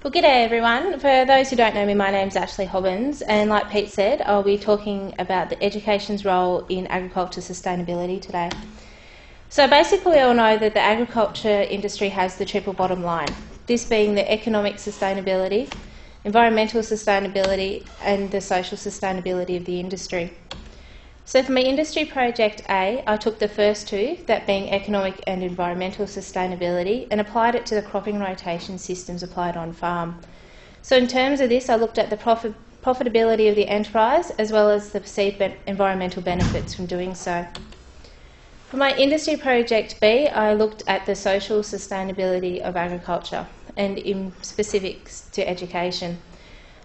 Well, g'day everyone. For those who don't know me, my name's Ashley Hobbins, and like Pete said, I'll be talking about the education's role in agriculture sustainability today. So basically we all know that the agriculture industry has the triple bottom line, this being the economic sustainability, environmental sustainability and the social sustainability of the industry. So for my industry project A, I took the first two, that being economic and environmental sustainability, and applied it to the cropping rotation systems applied on farm. So in terms of this, I looked at the profitability of the enterprise as well as the perceived environmental benefits from doing so. For my industry project B, I looked at the social sustainability of agriculture and in specifics to education.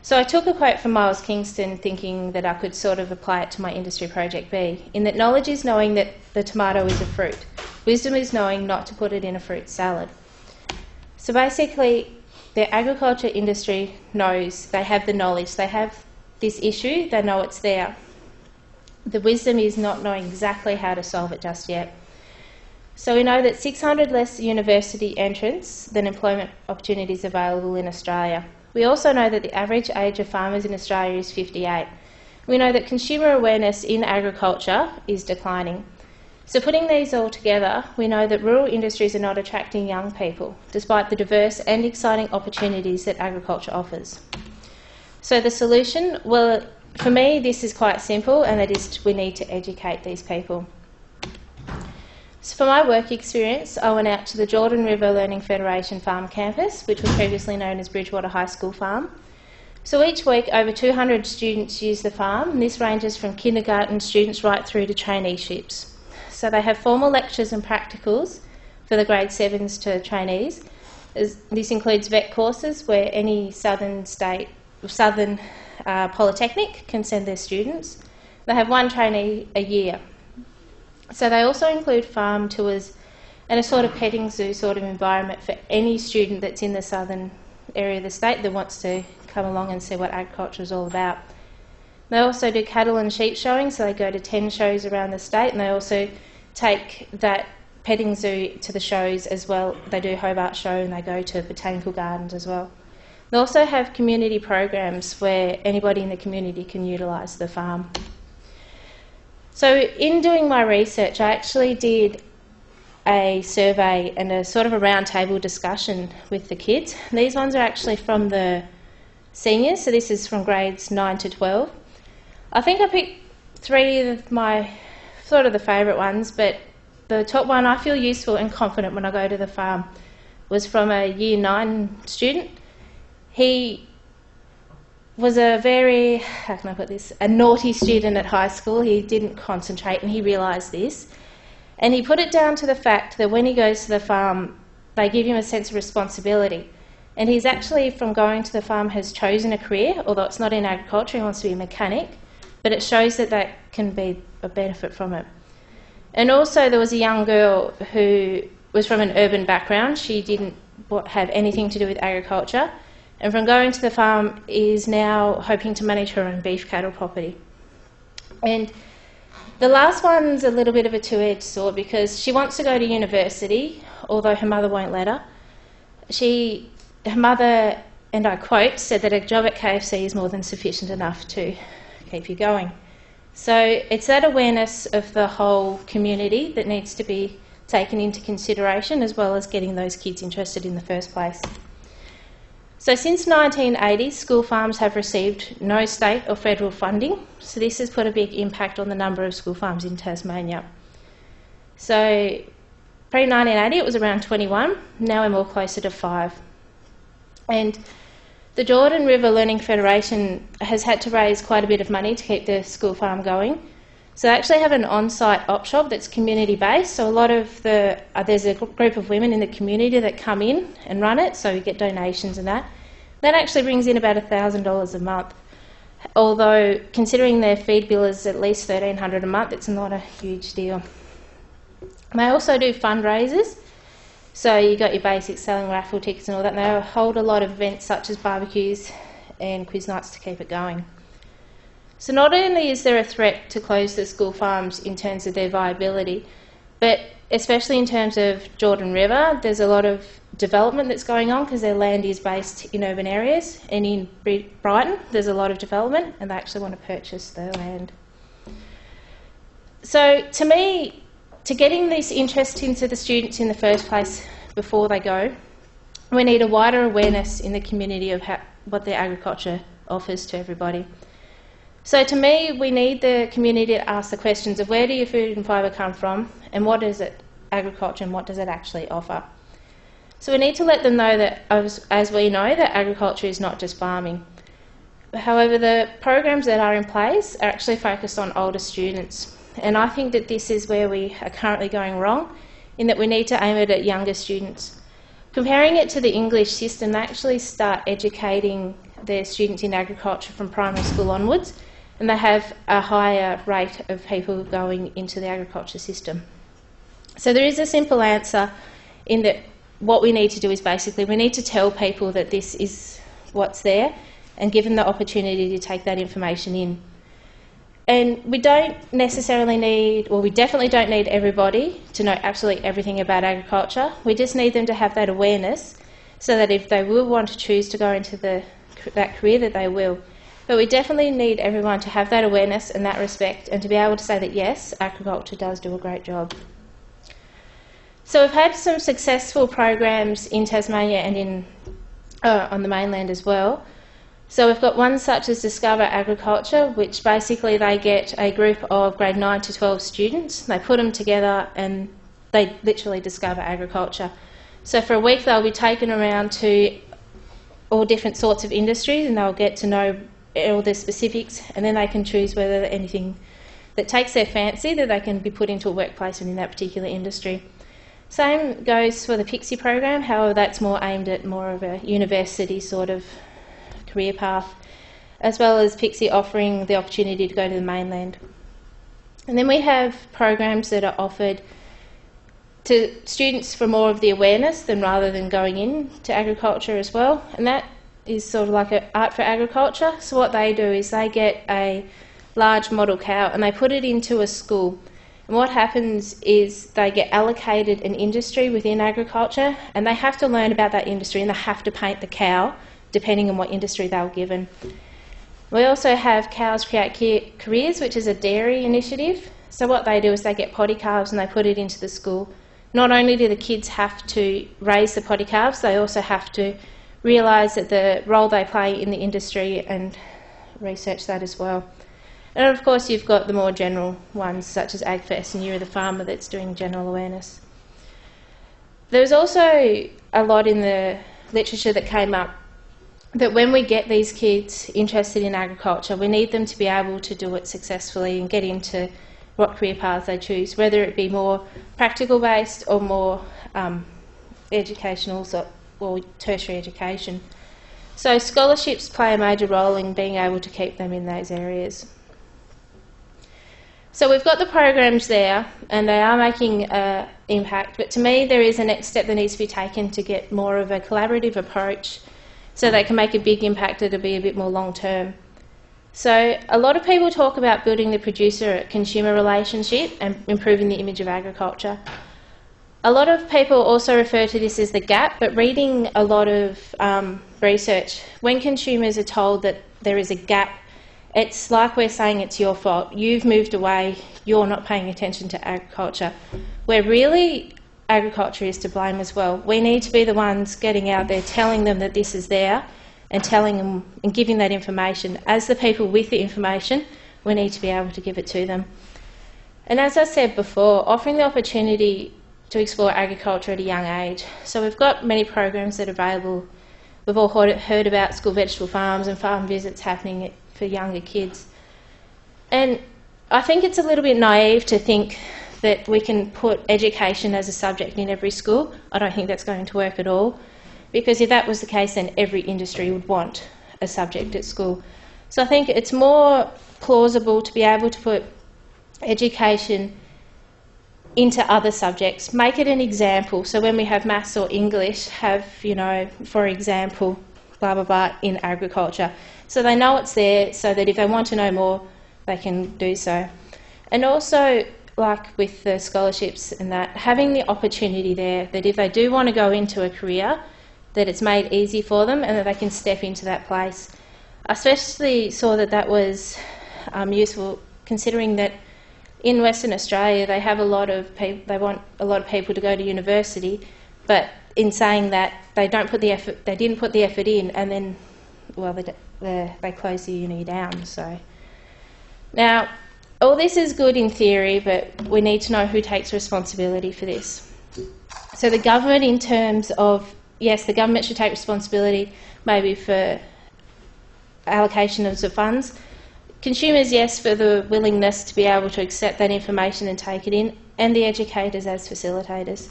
So I took a quote from Miles Kingston thinking that I could sort of apply it to my industry project B, in that knowledge is knowing that the tomato is a fruit. Wisdom is knowing not to put it in a fruit salad. So basically, the agriculture industry knows, they have the knowledge, they have this issue, they know it's there. The wisdom is not knowing exactly how to solve it just yet. So we know that 600 less university entrants than employment opportunities available in Australia. We also know that the average age of farmers in Australia is 58. We know that consumer awareness in agriculture is declining. So putting these all together, we know that rural industries are not attracting young people, despite the diverse and exciting opportunities that agriculture offers. So the solution, well, for me this is quite simple, and that is we need to educate these people. So for my work experience, I went out to the Jordan River Learning Federation Farm Campus, which was previously known as Bridgewater High School Farm. So each week, over 200 students use the farm, and this ranges from kindergarten students right through to traineeships. So they have formal lectures and practicals for the grade 7s to trainees. This includes vet courses where any southern polytechnic can send their students. They have one trainee a year. So they also include farm tours and a sort of petting zoo sort of environment for any student that's in the southern area of the state that wants to come along and see what agriculture is all about. They also do cattle and sheep showing, so they go to 10 shows around the state, and they also take that petting zoo to the shows as well. They do Hobart Show and they go to botanical gardens as well. They also have community programs where anybody in the community can utilise the farm. So in doing my research, I actually did a survey and a sort of a roundtable discussion with the kids. These ones are actually from the seniors, so this is from grades 9 to 12. I think I picked three of my sort of the favourite ones, but the top one, I feel useful and confident when I go to the farm, was from a year 9 student. He was a very, how can I put this, a naughty student at high school. He didn't concentrate and he realised this. And he put it down to the fact that when he goes to the farm, they give him a sense of responsibility. And he's actually, from going to the farm, has chosen a career, although it's not in agriculture, he wants to be a mechanic, but it shows that that can be a benefit from it. And also there was a young girl who was from an urban background. She didn't have anything to do with agriculture, and from going to the farm is now hoping to manage her own beef cattle property. And the last one's a little bit of a two-edged sword because she wants to go to university, although her mother won't let her. Her mother, and I quote, said that a job at KFC is more than sufficient enough to keep you going. So it's that awareness of the whole community that needs to be taken into consideration, as well as getting those kids interested in the first place. So since 1980, school farms have received no state or federal funding, so this has put a big impact on the number of school farms in Tasmania. So pre-1980 it was around 21, now we're more closer to 5. And the Jordan River Learning Federation has had to raise quite a bit of money to keep the school farm going. So they actually have an on-site op shop that's community-based, so a lot of there's a group of women in the community that come in and run it, so we get donations and that. That actually brings in about $1,000 a month, although considering their feed bill is at least $1,300 a month, it's not a huge deal. They also do fundraisers, so you got your basics, selling raffle tickets and all that, and they hold a lot of events such as barbecues and quiz nights to keep it going. So not only is there a threat to close the school farms in terms of their viability, But especially in terms of Jordan River, there's a lot of development that's going on because their land is based in urban areas, and in Brighton there's a lot of development and they actually want to purchase the land. So to me, to getting this interest into the students in the first place before they go, we need a wider awareness in the community of what the agriculture offers to everybody. So to me, we need the community to ask the questions of where do your food and fibre come from, and what is it agriculture and what does it actually offer. So we need to let them know that, as we know, that agriculture is not just farming. However, the programs that are in place are actually focused on older students, and I think that this is where we are currently going wrong, in that we need to aim it at younger students. Comparing it to the English system, they actually start educating their students in agriculture from primary school onwards, and they have a higher rate of people going into the agriculture system. So there is a simple answer in that what we need to do is basically we need to tell people that this is what's there and give them the opportunity to take that information in. And we don't necessarily need, well, we definitely don't need everybody to know absolutely everything about agriculture. We just need them to have that awareness so that if they will want to choose to go into that career, that they will. But we definitely need everyone to have that awareness and that respect, and to be able to say that yes, agriculture does do a great job. So we've had some successful programs in Tasmania and on the mainland as well. So we've got one such as Discover Agriculture, which basically they get a group of grade 9 to 12 students, they put them together and they literally discover agriculture. So for a week they'll be taken around to all different sorts of industries and they'll get to know all the specifics, and then they can choose whether anything that takes their fancy that they can be put into a work placement in that particular industry. Same goes for the Pixie program, however that's more aimed at more of a university sort of career path, as well as Pixie offering the opportunity to go to the mainland. And then we have programs that are offered to students for more of the awareness rather than going into agriculture as well, and that is sort of like an art for agriculture. So what they do is they get a large model cow and they put it into a school, and what happens is they get allocated an industry within agriculture and they have to learn about that industry and they have to paint the cow depending on what industry they were given. We also have Cows Create Careers, which is a dairy initiative. So what they do is they get potty calves and they put it into the school. Not only do the kids have to raise the potty calves, they also have to realise that the role they play in the industry and research that as well. And of course you've got the more general ones such as AgFest and You're the Farmer that's doing general awareness. There's also a lot in the literature that came up that when we get these kids interested in agriculture, we need them to be able to do it successfully and get into what career paths they choose, whether it be more practical based or more educational or tertiary education. So scholarships play a major role in being able to keep them in those areas. So we've got the programs there and they are making an impact, but to me there is a next step that needs to be taken to get more of a collaborative approach so they can make a big impact that'll be a bit more long term. So a lot of people talk about building the producer-consumer relationship and improving the image of agriculture. A lot of people also refer to this as the gap, but reading a lot of research, when consumers are told that there is a gap, it's like we're saying it's your fault. You've moved away, you're not paying attention to agriculture. Where really agriculture is to blame as well. We need to be the ones getting out there telling them that this is there and telling them and giving that information. As the people with the information, we need to be able to give it to them. And as I said before, offering the opportunity to explore agriculture at a young age. So we've got many programs that are available. We've all heard about school vegetable farms and farm visits happening for younger kids. And I think it's a little bit naive to think that we can put education as a subject in every school. I don't think that's going to work at all, because if that was the case, then every industry would want a subject at school. So I think it's more plausible to be able to put education into other subjects, make it an example. So when we have maths or English, have, you know, for example, blah, blah, blah, in agriculture. So they know it's there, so that if they want to know more, they can do so. And also, like with the scholarships and that, having the opportunity there that if they do want to go into a career, that it's made easy for them and that they can step into that place. I especially saw that that was useful, considering that in Western Australia they have a lot of they want a lot of people to go to university, but in saying that they didn't put the effort in, and then well they close the uni down. So now all this is good in theory, but we need to know who takes responsibility for this. So the government, in terms of, yes, the government should take responsibility maybe for allocation of the funds. Consumers, yes, for the willingness to be able to accept that information and take it in, and the educators as facilitators.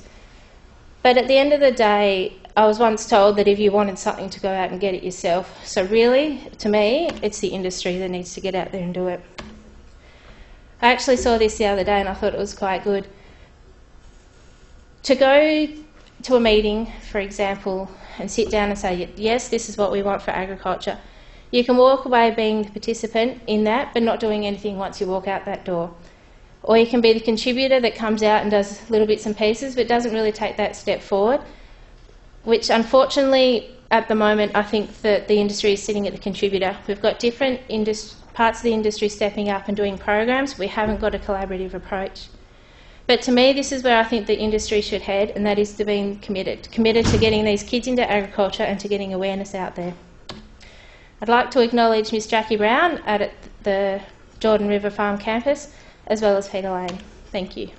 But at the end of the day, I was once told that if you wanted something to go out and get it yourself. So really, to me, it's the industry that needs to get out there and do it. I actually saw this the other day and I thought it was quite good. To go to a meeting, for example, and sit down and say, yes, this is what we want for agriculture. You can walk away being the participant in that, but not doing anything once you walk out that door. Or you can be the contributor that comes out and does little bits and pieces, but doesn't really take that step forward, which unfortunately at the moment I think that the industry is sitting at the contributor. We've got different parts of the industry stepping up and doing programs. We haven't got a collaborative approach. But to me, this is where I think the industry should head, and that is to being committed to getting these kids into agriculture and to getting awareness out there. I'd like to acknowledge Miss Jackie Brown at the Jordan River Farm campus, as well as Peter Lane. Thank you.